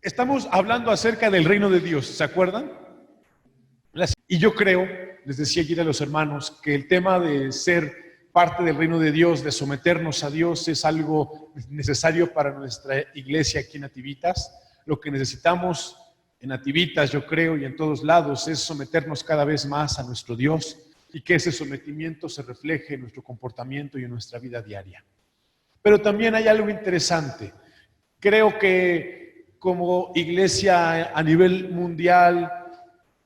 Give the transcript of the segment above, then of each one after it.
Estamos hablando acerca del reino de Dios, ¿se acuerdan? Y yo creo, les decía ayer a los hermanos, que el tema de ser parte del reino de Dios, de someternos a Dios, es algo necesario para nuestra iglesia aquí en Nativitas. Lo que necesitamos en Nativitas, yo creo, y en todos lados, es someternos cada vez más a nuestro Dios y que ese sometimiento se refleje en nuestro comportamiento y en nuestra vida diaria. Pero también hay algo interesante. Creo que como iglesia a nivel mundial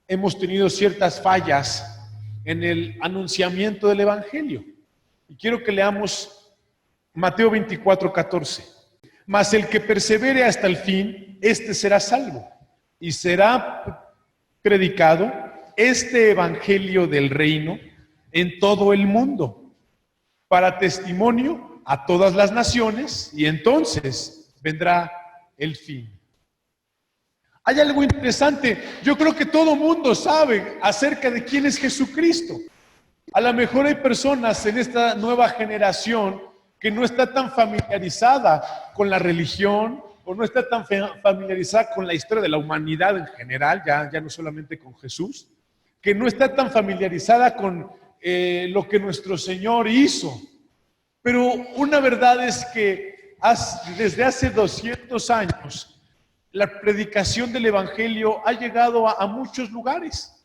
hemos tenido ciertas fallas en el anunciamiento del Evangelio. Y quiero que leamos Mateo 24:14. Mas el que persevere hasta el fin, este será salvo. Y será predicado este Evangelio del reino en todo el mundo, para testimonio a todas las naciones, y entonces vendrá el fin. Hay algo interesante. Yo creo que todo mundo sabe acerca de quién es Jesucristo. A lo mejor hay personas en esta nueva generación que no está tan familiarizada con la religión o no está tan familiarizada con la historia de la humanidad en general, ya no solamente con Jesús, que no está tan familiarizada con lo que nuestro Señor hizo. Pero una verdad es que desde hace 200 años la predicación del Evangelio ha llegado a muchos lugares.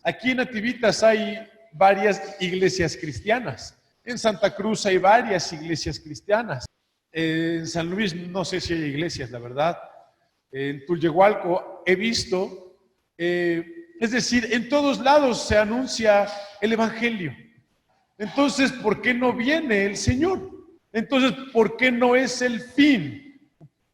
Aquí en Nativitas hay varias iglesias cristianas. En Santa Cruz hay varias iglesias cristianas. En San Luis no sé si hay iglesias, la verdad. En Tulyehualco he visto. Es decir, en todos lados se anuncia el Evangelio. Entonces, ¿por qué no viene el Señor? Entonces, ¿por qué no es el fin?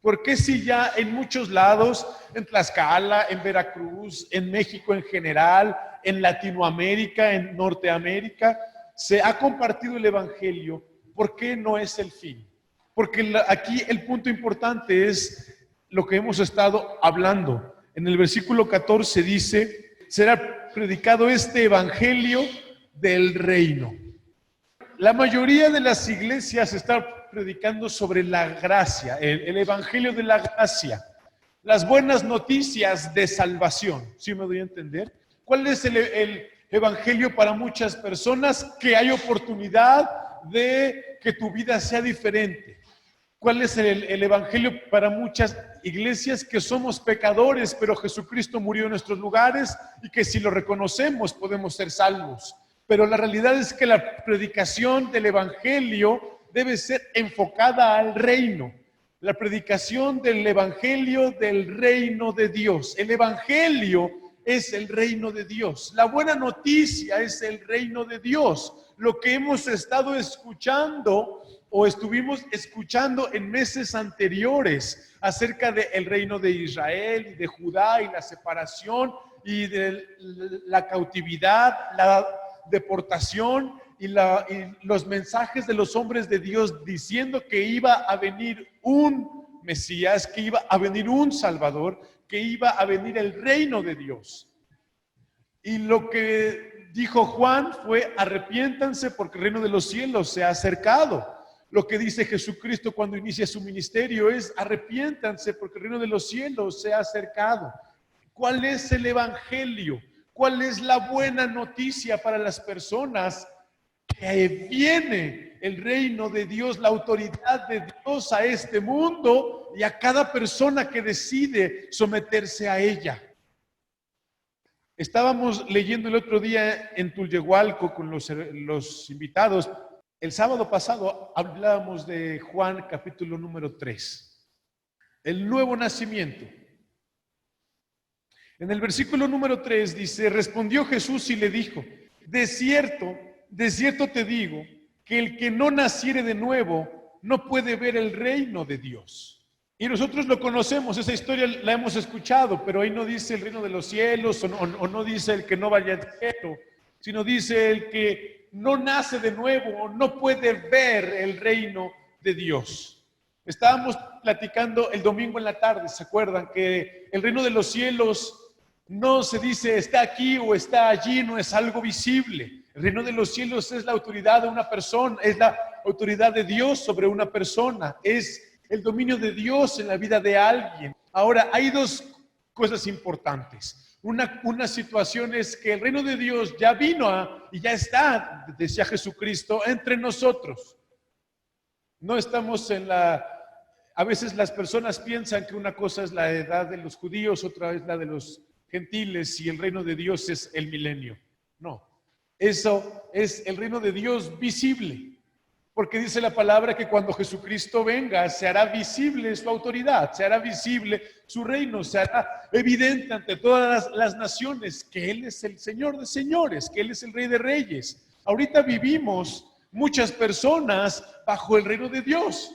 ¿Por qué si ya en muchos lados, en Tlaxcala, en Veracruz, en México en general, en Latinoamérica, en Norteamérica, se ha compartido el Evangelio? ¿Por qué no es el fin? Porque aquí el punto importante es lo que hemos estado hablando. En el versículo 14 dice, será predicado este Evangelio del reino. La mayoría de las iglesias están predicando sobre la gracia, el Evangelio de la gracia, las buenas noticias de salvación. ¿Sí me doy a entender? ¿Cuál es el Evangelio para muchas personas? Que hay oportunidad de que tu vida sea diferente. ¿Cuál es el Evangelio para muchas iglesias? Que somos pecadores, pero Jesucristo murió en nuestros lugares y que si lo reconocemos podemos ser salvos. Pero la realidad es que la predicación del Evangelio debe ser enfocada al reino. La predicación del Evangelio del reino de Dios. El Evangelio es el reino de Dios. La buena noticia es el reino de Dios. Lo que hemos estado escuchando o estuvimos escuchando en meses anteriores acerca del reino de Israel y de Judá y la separación y de la cautividad, la deportación y los mensajes de los hombres de Dios diciendo que iba a venir un Mesías, que iba a venir un Salvador, que iba a venir el reino de Dios. Y lo que dijo Juan fue: arrepiéntanse porque el reino de los cielos se ha acercado. Lo que dice Jesucristo cuando inicia su ministerio es: arrepiéntanse porque el reino de los cielos se ha acercado. ¿Cuál es el Evangelio? ¿Cuál es la buena noticia para las personas? Que viene el reino de Dios, la autoridad de Dios a este mundo y a cada persona que decide someterse a ella. Estábamos leyendo el otro día en Tulyehualco con los invitados. El sábado pasado hablábamos de Juan capítulo número 3, el nuevo nacimiento. En el versículo número 3 dice: respondió Jesús y le dijo, de cierto te digo, que el que no naciere de nuevo no puede ver el reino de Dios. Y nosotros lo conocemos, esa historia la hemos escuchado, pero ahí no dice el reino de los cielos o no dice el que no vaya al cielo, sino dice el que no nace de nuevo no puede ver el reino de Dios. Estábamos platicando el domingo en la tarde, ¿se acuerdan? Que el reino de los cielos no se dice está aquí o está allí, no es algo visible. El reino de los cielos es la autoridad de una persona, es la autoridad de Dios sobre una persona, es el dominio de Dios en la vida de alguien. Ahora, hay dos cosas importantes. Una situación es que el reino de Dios ya vino y ya está, decía Jesucristo, entre nosotros. No estamos en la... A veces las personas piensan que una cosa es la edad de los judíos, otra es la de los gentiles y el reino de Dios es el milenio. No, eso es el reino de Dios visible. Porque dice la palabra que cuando Jesucristo venga se hará visible su autoridad, se hará visible su reino, se hará evidente ante todas las naciones que Él es el Señor de señores, que Él es el Rey de reyes. Ahorita vivimos muchas personas bajo el reino de Dios.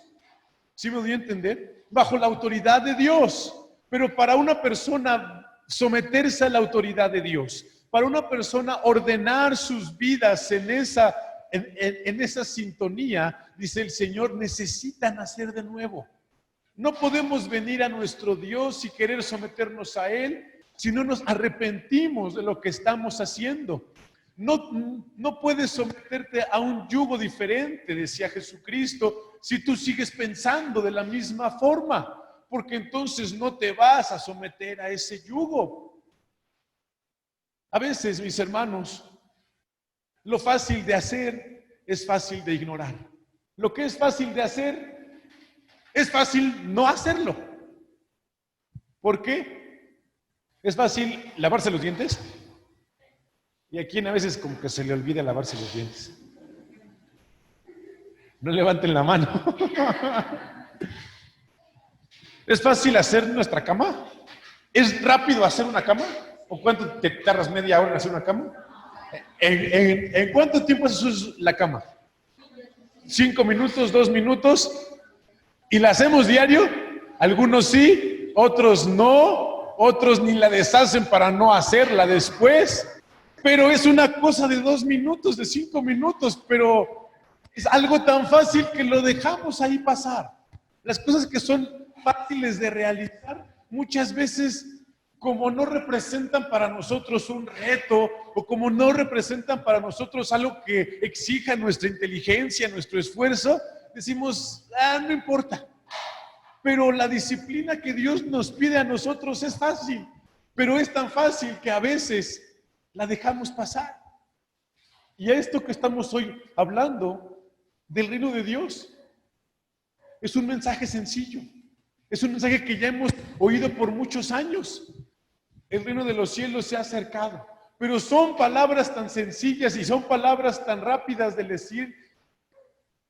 ¿Sí me doy a entender? Bajo la autoridad de Dios. Pero para una persona someterse a la autoridad de Dios, para una persona ordenar sus vidas en esa sintonía, dice el Señor, necesitan nacer de nuevo. No podemos venir a nuestro Dios y querer someternos a Él si no nos arrepentimos de lo que estamos haciendo. No puedes someterte a un yugo diferente, decía Jesucristo, si tú sigues pensando de la misma forma, porque entonces no te vas a someter a ese yugo. A veces, mis hermanos, lo fácil de hacer es fácil de ignorar. Lo que es fácil de hacer es fácil no hacerlo. ¿Por qué? Es fácil lavarse los dientes. Y a quien a veces como que se le olvida lavarse los dientes. No levanten la mano. ¿Es fácil hacer nuestra cama? ¿Es rápido hacer una cama? ¿O cuánto te tardas media hora en hacer una cama? ¿En cuánto tiempo haces la cama? 5 minutos, 2 minutos. ¿Y la hacemos diario? Algunos sí, otros no, otros ni la deshacen para no hacerla después. Pero es una cosa de 2 minutos, de 5 minutos, pero es algo tan fácil que lo dejamos ahí pasar. Las cosas que son fáciles de realizar, muchas veces, como no representan para nosotros un reto o como no representan para nosotros algo que exija nuestra inteligencia, nuestro esfuerzo, decimos, no importa. Pero la disciplina que Dios nos pide a nosotros es fácil, pero es tan fácil que a veces la dejamos pasar. Y a esto que estamos hoy hablando del reino de Dios, es un mensaje sencillo, es un mensaje que ya hemos oído por muchos años. El reino de los cielos se ha acercado, pero son palabras tan sencillas y son palabras tan rápidas de decir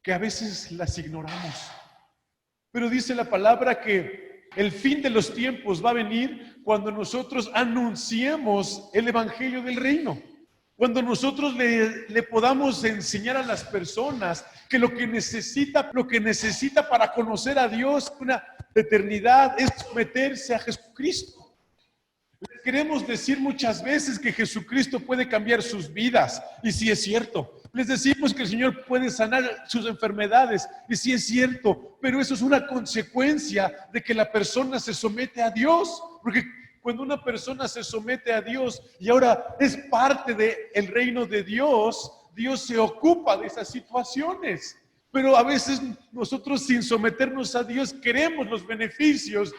que a veces las ignoramos. Pero dice la palabra que el fin de los tiempos va a venir cuando nosotros anunciemos el evangelio del reino. Cuando nosotros le podamos enseñar a las personas que lo que necesita para conocer a Dios una eternidad es someterse a Jesucristo. Les queremos decir muchas veces que Jesucristo puede cambiar sus vidas, y sí es cierto. Les decimos que el Señor puede sanar sus enfermedades, y sí es cierto, pero eso es una consecuencia de que la persona se somete a Dios, porque cuando una persona se somete a Dios y ahora es parte del reino de Dios, Dios se ocupa de esas situaciones. Pero a veces nosotros, sin someternos a Dios, queremos los beneficios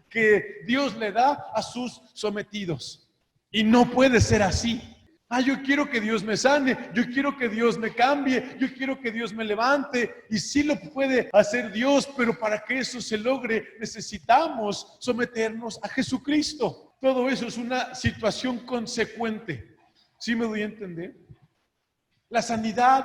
que Dios le da a sus sometidos. Y no puede ser así. Yo quiero que Dios me sane, yo quiero que Dios me cambie, yo quiero que Dios me levante. Y sí lo puede hacer Dios, pero para que eso se logre necesitamos someternos a Jesucristo. Todo eso es una situación consecuente. ¿Sí me doy a entender? La sanidad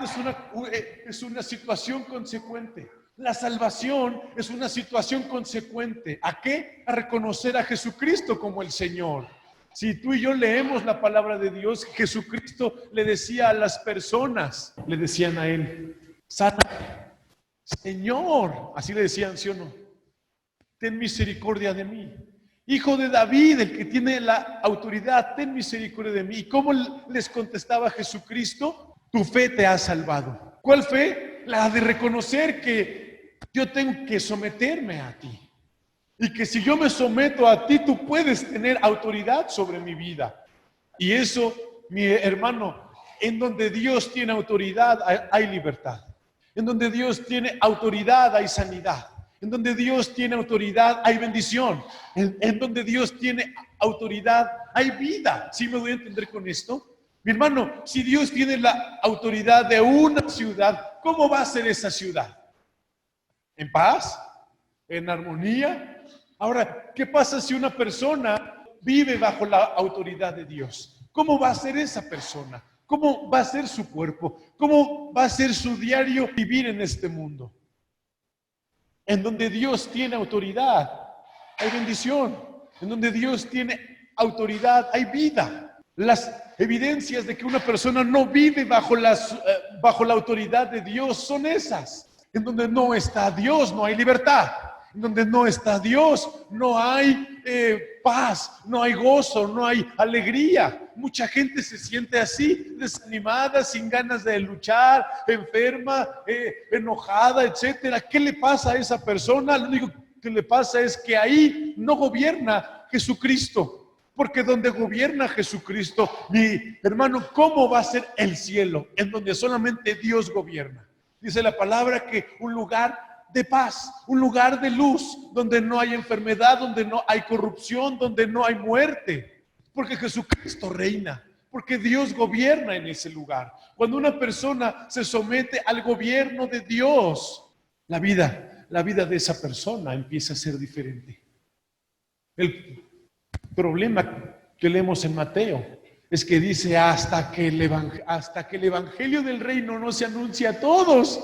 es una situación consecuente. La salvación es una situación consecuente. ¿A qué? A reconocer a Jesucristo como el Señor. Si tú y yo leemos la palabra de Dios, Jesucristo le decía a las personas, le decían a Él, sana, Señor, así le decían, ¿sí o no? Ten misericordia de mí. Hijo de David, el que tiene la autoridad, ten misericordia de mí. ¿Y cómo les contestaba Jesucristo? Tu fe te ha salvado. ¿Cuál fe? La de reconocer que yo tengo que someterme a ti. Y que si yo me someto a ti, tú puedes tener autoridad sobre mi vida. Y eso, mi hermano, en donde Dios tiene autoridad hay libertad. En donde Dios tiene autoridad hay sanidad. En donde Dios tiene autoridad, hay bendición. En donde Dios tiene autoridad, hay vida. ¿Sí me voy a entender con esto? Mi hermano, si Dios tiene la autoridad de una ciudad, ¿cómo va a ser esa ciudad? ¿En paz? ¿En armonía? Ahora, ¿qué pasa si una persona vive bajo la autoridad de Dios? ¿Cómo va a ser esa persona? ¿Cómo va a ser su cuerpo? ¿Cómo va a ser su diario vivir en este mundo? En donde Dios tiene autoridad, hay bendición. En donde Dios tiene autoridad, hay vida. Las evidencias de que una persona no vive bajo la autoridad de Dios son esas. En donde no está Dios, no hay libertad. En donde no está Dios, no hay paz, no hay gozo, no hay alegría. Mucha gente se siente así, desanimada, sin ganas de luchar, enferma, enojada, etcétera. ¿Qué le pasa a esa persona? Lo único que le pasa es que ahí no gobierna Jesucristo. Porque donde gobierna Jesucristo, mi hermano, ¿cómo va a ser el cielo? En donde solamente Dios gobierna. Dice la palabra que un lugar de paz, un lugar de luz, donde no hay enfermedad, donde no hay corrupción, donde no hay muerte. Porque Jesucristo reina, porque Dios gobierna en ese lugar. Cuando una persona se somete al gobierno de Dios, la vida de esa persona empieza a ser diferente. El problema que leemos en Mateo es que dice hasta que el evangelio del reino no se anuncia a todos,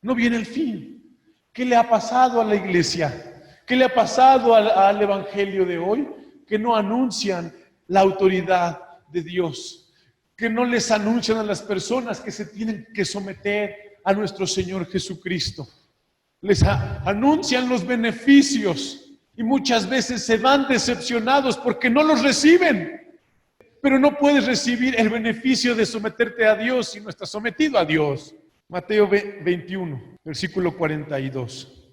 no viene el fin. ¿Qué le ha pasado a la iglesia? ¿Qué le ha pasado al evangelio de hoy? Que no anuncian la autoridad de Dios, que no les anuncian a las personas que se tienen que someter a nuestro Señor Jesucristo. Les anuncian los beneficios. Y muchas veces se van decepcionados porque no los reciben. Pero no puedes recibir el beneficio de someterte a Dios si no estás sometido a Dios. Mateo 21, versículo 42.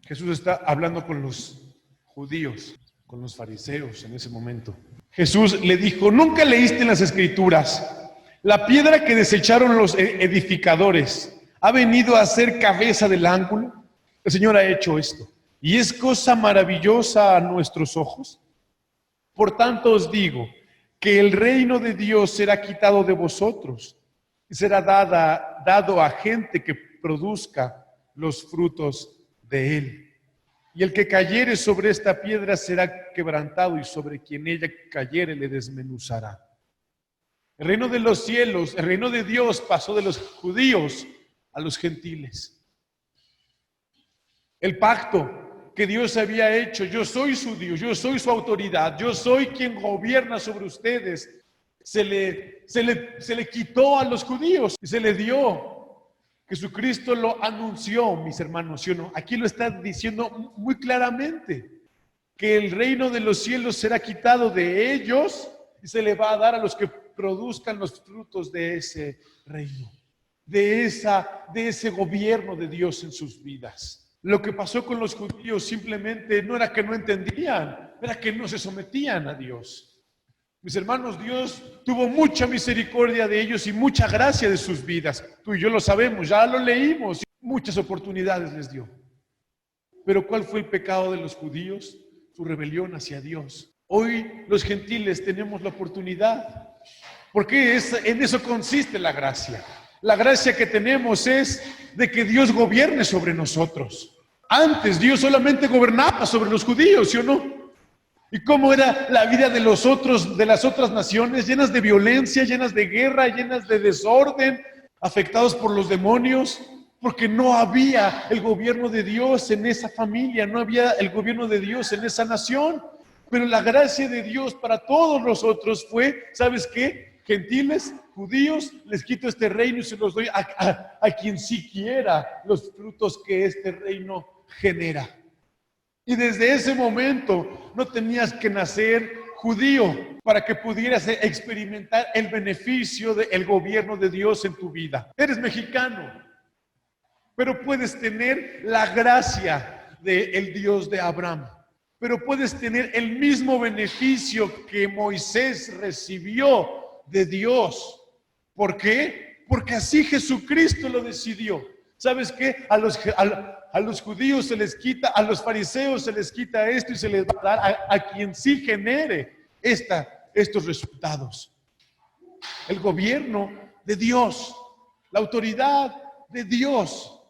Jesús está hablando con los judíos, con los fariseos en ese momento. Jesús le dijo, ¿nunca leíste en las Escrituras? La piedra que desecharon los edificadores ha venido a ser cabeza del ángulo. El Señor ha hecho esto. ¿Y es cosa maravillosa a nuestros ojos? Por tanto os digo que el reino de Dios será quitado de vosotros y será dado a gente que produzca los frutos de él. Y el que cayere sobre esta piedra será quebrantado, y sobre quien ella cayere le desmenuzará. El reino de los cielos, el reino de Dios pasó de los judíos a los gentiles. El pacto que Dios había hecho, yo soy su Dios, yo soy su autoridad, yo soy quien gobierna sobre ustedes, se le quitó a los judíos y se le dio. Jesucristo lo anunció, mis hermanos, ¿sí o no? Aquí lo está diciendo muy claramente, que el reino de los cielos será quitado de ellos y se le va a dar a los que produzcan los frutos de ese reino, de ese gobierno de Dios en sus vidas. Lo que pasó con los judíos simplemente no era que no entendían, era que no se sometían a Dios. Mis hermanos, Dios tuvo mucha misericordia de ellos y mucha gracia de sus vidas. Tú y yo lo sabemos, ya lo leímos. Muchas oportunidades les dio. Pero ¿cuál fue el pecado de los judíos? Su rebelión hacia Dios. Hoy los gentiles tenemos la oportunidad, porque en eso consiste la gracia. La gracia que tenemos es de que Dios gobierne sobre nosotros. Antes Dios solamente gobernaba sobre los judíos, ¿sí o no? ¿Y cómo era la vida de las otras naciones? Llenas de violencia, llenas de guerra, llenas de desorden, afectados por los demonios, porque no había el gobierno de Dios en esa familia, no había el gobierno de Dios en esa nación. Pero la gracia de Dios para todos nosotros fue, ¿sabes qué? Gentiles, judíos, les quito este reino y se los doy a quien sí quiera los frutos que este reino genera. Y desde ese momento no tenías que nacer judío para que pudieras experimentar el beneficio del gobierno de Dios en tu vida. Eres mexicano, pero puedes tener la gracia del Dios de Abraham. Pero puedes tener el mismo beneficio que Moisés recibió de Dios. ¿Por qué? Porque así Jesucristo lo decidió. ¿Sabes qué? A los judíos se les quita, a los fariseos se les quita esto y se les va a dar a quien sí genere estos resultados. El gobierno de Dios, la autoridad de Dios.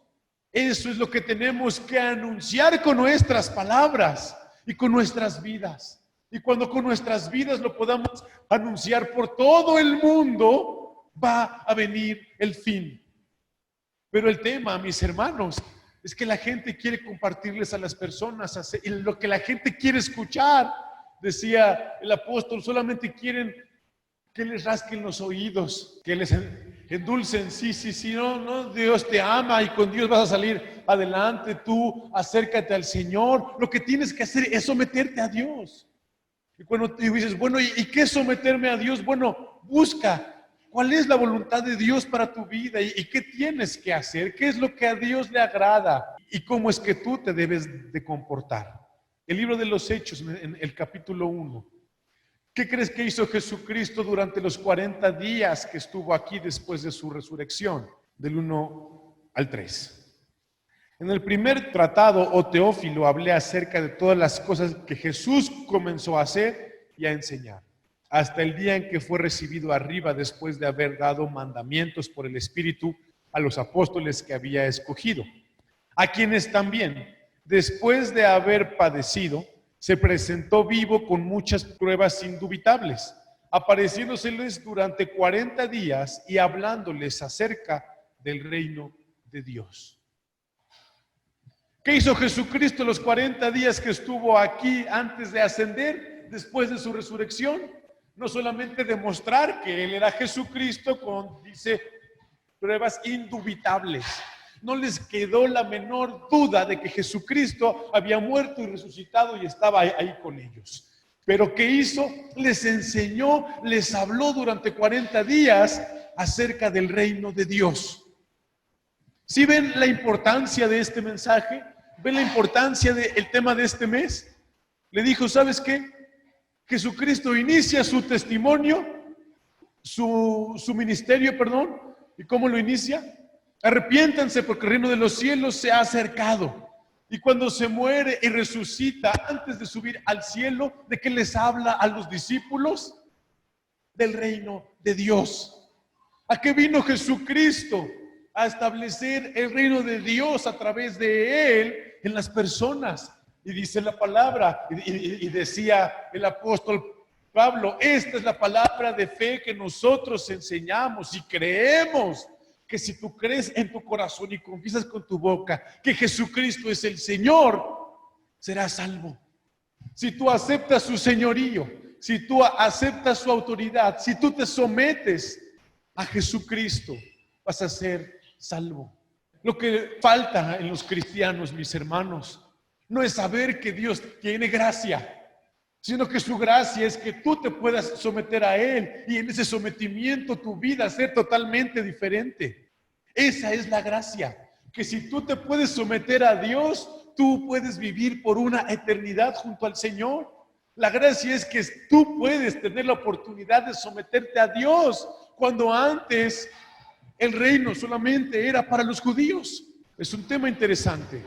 Eso es lo que tenemos que anunciar con nuestras palabras y con nuestras vidas. Y cuando con nuestras vidas lo podamos anunciar por todo el mundo, va a venir el fin. Pero el tema, mis hermanos, es que la gente quiere compartirles a las personas lo que la gente quiere escuchar. Decía el apóstol, solamente quieren que les rasquen los oídos, que les endulcen. Sí, no, Dios te ama y con Dios vas a salir adelante. Tú acércate al Señor. Lo que tienes que hacer es someterte a Dios. Y cuando te dices, bueno, ¿y qué es someterme a Dios? Bueno, busca cuál es la voluntad de Dios para tu vida y qué tienes que hacer, qué es lo que a Dios le agrada y cómo es que tú te debes de comportar. El libro de los Hechos, en el capítulo 1. ¿Qué crees que hizo Jesucristo durante los 40 días que estuvo aquí después de su resurrección? Del 1 al 3. En el primer tratado, o Teófilo, hablé acerca de todas las cosas que Jesús comenzó a hacer y a enseñar, hasta el día en que fue recibido arriba después de haber dado mandamientos por el Espíritu a los apóstoles que había escogido, a quienes también, después de haber padecido, se presentó vivo con muchas pruebas indubitables, apareciéndoseles durante 40 días y hablándoles acerca del reino de Dios. ¿Qué hizo Jesucristo los 40 días que estuvo aquí antes de ascender, después de su resurrección? No solamente demostrar que Él era Jesucristo con, dice, pruebas indubitables. No les quedó la menor duda de que Jesucristo había muerto y resucitado y estaba ahí con ellos. Pero ¿qué hizo? Les enseñó, les habló durante 40 días acerca del reino de Dios. ¿Sí ven la importancia de este mensaje? ¿Ven la importancia del tema de este mes? Le dijo, ¿sabes qué? Jesucristo inicia su testimonio, su ministerio, ¿y cómo lo inicia? Arrepiéntanse porque el reino de los cielos se ha acercado. Y cuando se muere y resucita, antes de subir al cielo, ¿de qué les habla a los discípulos? Del reino de Dios. ¿A qué vino Jesucristo? A establecer el reino de Dios a través de Él en las personas. Y dice la palabra, y decía el apóstol Pablo, esta es la palabra de fe que nosotros enseñamos y creemos, que si tú crees en tu corazón y confiesas con tu boca que Jesucristo es el Señor, serás salvo. Si tú aceptas su señorío, si tú aceptas su autoridad, si tú te sometes a Jesucristo, vas a ser salvo. Lo que falta en los cristianos, mis hermanos, no es saber que Dios tiene gracia, sino que su gracia es que tú te puedas someter a Él y en ese sometimiento tu vida ser totalmente diferente. Esa es la gracia, que si tú te puedes someter a Dios, tú puedes vivir por una eternidad junto al Señor. La gracia es que tú puedes tener la oportunidad de someterte a Dios, cuando antes el reino solamente era para los judíos. Es un tema interesante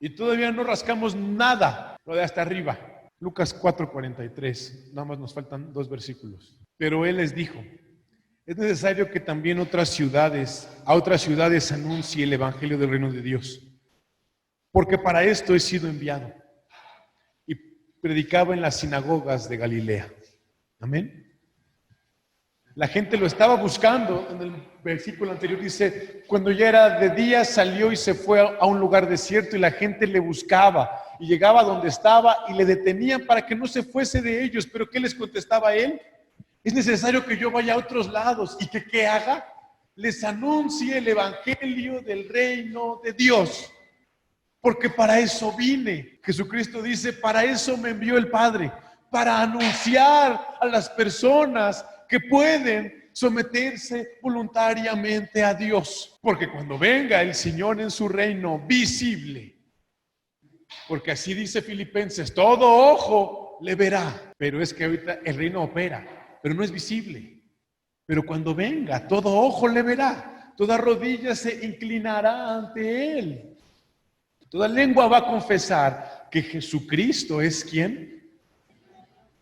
y todavía no rascamos nada, lo de hasta arriba. Lucas 4:43, nada más nos faltan 2 versículos. Pero Él les dijo, es necesario que también a otras ciudades anuncie el evangelio del reino de Dios, porque para esto he sido enviado. Y predicaba en las sinagogas de Galilea. Amén. La gente lo estaba buscando. En el versículo anterior dice, cuando ya era de día salió y se fue a un lugar desierto y la gente le buscaba y llegaba a donde estaba y le detenían para que no se fuese de ellos. Pero ¿qué les contestaba él? Es necesario que yo vaya a otros lados y que ¿qué haga? Les anuncie el evangelio del reino de Dios. Porque para eso vine. Jesucristo dice, para eso me envió el Padre, para anunciar a las personas que pueden someterse voluntariamente a Dios. Porque cuando venga el Señor en su reino visible, porque así dice Filipenses, todo ojo le verá. Pero es que ahorita el reino opera, pero no es visible. Pero cuando venga, todo ojo le verá. toda rodilla se inclinará ante Él. Toda lengua va a confesar que Jesucristo es ¿quién?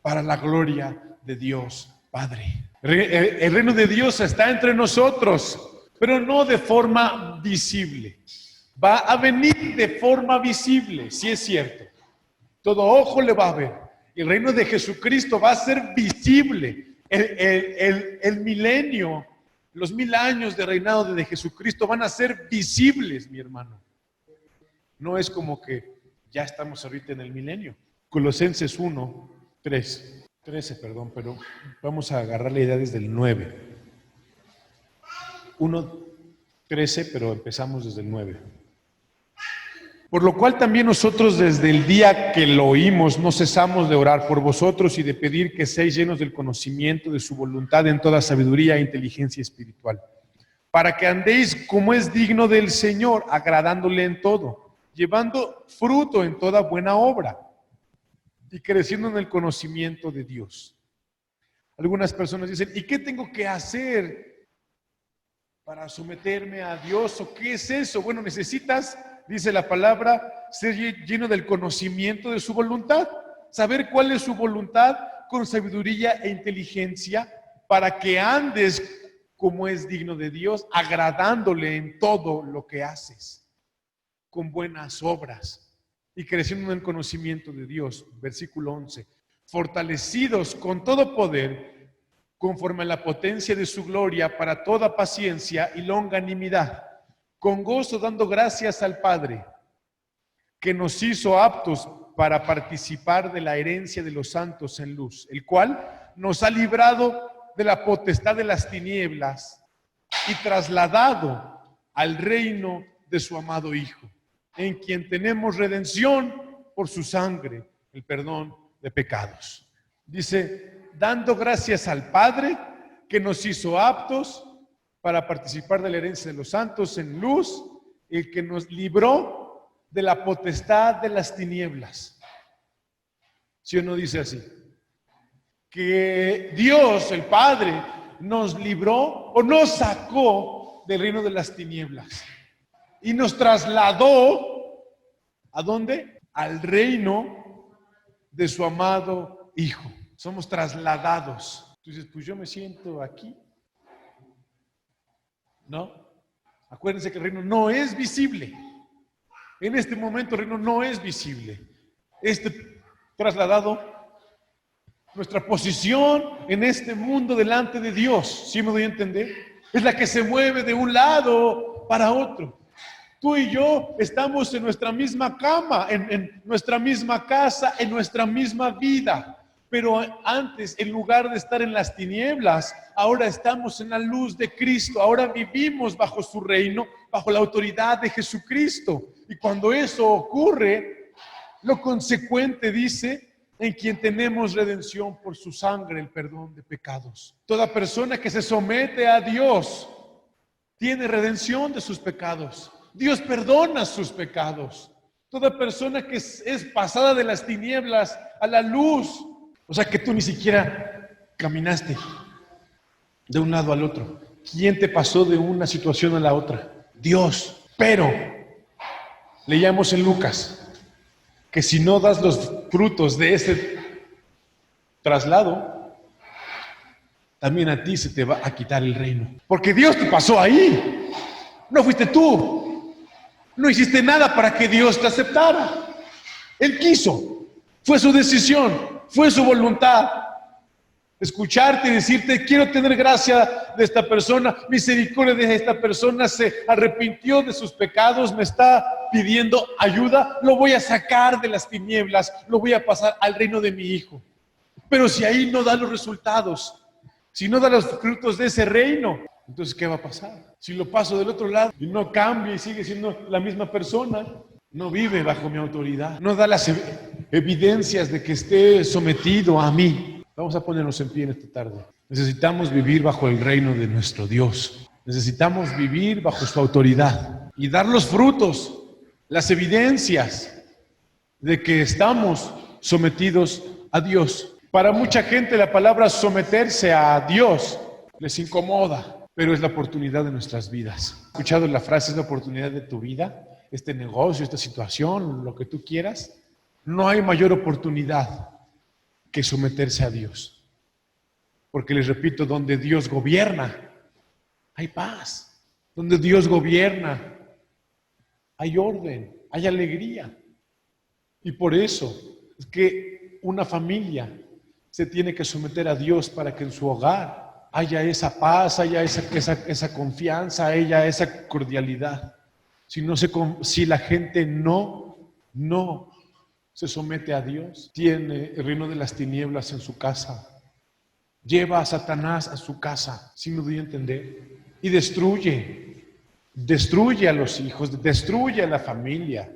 Para la gloria de Dios Padre. El reino de Dios está entre nosotros, pero no de forma visible. Va a venir de forma visible, sí es cierto. Todo ojo le va a ver. El reino de Jesucristo va a ser visible. El milenio, los 1000 años de reinado de Jesucristo van a ser visibles, mi hermano. No es como que ya estamos ahorita en el milenio. Colosenses 13, pero vamos a agarrar la idea desde el 9. 1:13, pero empezamos desde el 9. Por lo cual también nosotros desde el día que lo oímos no cesamos de orar por vosotros y de pedir que seáis llenos del conocimiento de su voluntad en toda sabiduría e inteligencia espiritual, para que andéis como es digno del Señor, agradándole en todo, llevando fruto en toda buena obra y creciendo en el conocimiento de Dios. Algunas personas dicen, ¿y qué tengo que hacer para someterme a Dios? ¿O qué es eso? Bueno, necesitas, dice la palabra, ser lleno del conocimiento de su voluntad, saber cuál es su voluntad con sabiduría e inteligencia para que andes como es digno de Dios, agradándole en todo lo que haces, con buenas obras y creciendo en el conocimiento de Dios. Versículo 11, fortalecidos con todo poder, conforme a la potencia de su gloria, para toda paciencia y longanimidad, con gozo dando gracias al Padre, que nos hizo aptos para participar de la herencia de los santos en luz, el cual nos ha librado de la potestad de las tinieblas y trasladado al reino de su amado Hijo, en quien tenemos redención por su sangre, el perdón de pecados. Dice, dando gracias al Padre que nos hizo aptos para participar de la herencia de los santos en luz, el que nos libró de la potestad de las tinieblas. ¿Sí o no dice así? Que Dios, el Padre, nos libró o nos sacó del reino de las tinieblas y nos trasladó, ¿a dónde? Al reino de su amado Hijo. Somos trasladados. Tú dices, pues yo me siento aquí. No. Acuérdense que el reino no es visible. En este momento el reino no es visible. Trasladado, nuestra posición en este mundo delante de Dios, ¿sí me doy a entender? Es la que se mueve de un lado para otro. Tú y yo estamos en nuestra misma cama, en nuestra misma casa, en nuestra misma vida. Pero antes, en lugar de estar en las tinieblas, ahora estamos en la luz de Cristo. Ahora vivimos bajo su reino, bajo la autoridad de Jesucristo. Y cuando eso ocurre, lo consecuente dice, en quien tenemos redención por su sangre, el perdón de pecados. Toda persona que se somete a Dios tiene redención de sus pecados. Dios perdona sus pecados. Toda persona que es pasada de las tinieblas a la luz, o sea que tú ni siquiera caminaste de un lado al otro. ¿Quién te pasó de una situación a la otra? Dios. Pero leíamos en Lucas que si no das los frutos de ese traslado, también a ti se te va a quitar el reino. Porque Dios te pasó ahí. No fuiste tú. No hiciste nada para que Dios te aceptara. Él quiso. Fue su decisión. Fue su voluntad. Escucharte y decirte, quiero tener gracia de esta persona, misericordia de esta persona, se arrepintió de sus pecados, me está pidiendo ayuda, lo voy a sacar de las tinieblas, lo voy a pasar al reino de mi Hijo. Pero si ahí no da los resultados, si no da los frutos de ese reino, entonces ¿qué va a pasar? Si lo paso del otro lado y no cambia y sigue siendo la misma persona, no vive bajo mi autoridad, no da las evidencias de que esté sometido a mí. Vamos a ponernos en pie en esta tarde. Necesitamos vivir bajo el reino de nuestro Dios. Necesitamos vivir bajo su autoridad y dar los frutos, las evidencias de que estamos sometidos a Dios. Para mucha gente la palabra someterse a Dios les incomoda. pero es la oportunidad de nuestras vidas. ¿Has escuchado la frase, es la oportunidad de tu vida? Este negocio, esta situación, lo que tú quieras. No hay mayor oportunidad que someterse a Dios. Porque les repito, donde Dios gobierna, hay paz. Donde Dios gobierna, hay orden, hay alegría. Y por eso es que una familia se tiene que someter a Dios para que en su hogar haya esa paz, haya esa confianza, haya esa cordialidad. Si la gente no se somete a Dios, tiene el reino de las tinieblas en su casa, lleva a Satanás a su casa, si me doy a entender, y destruye a los hijos, destruye a la familia.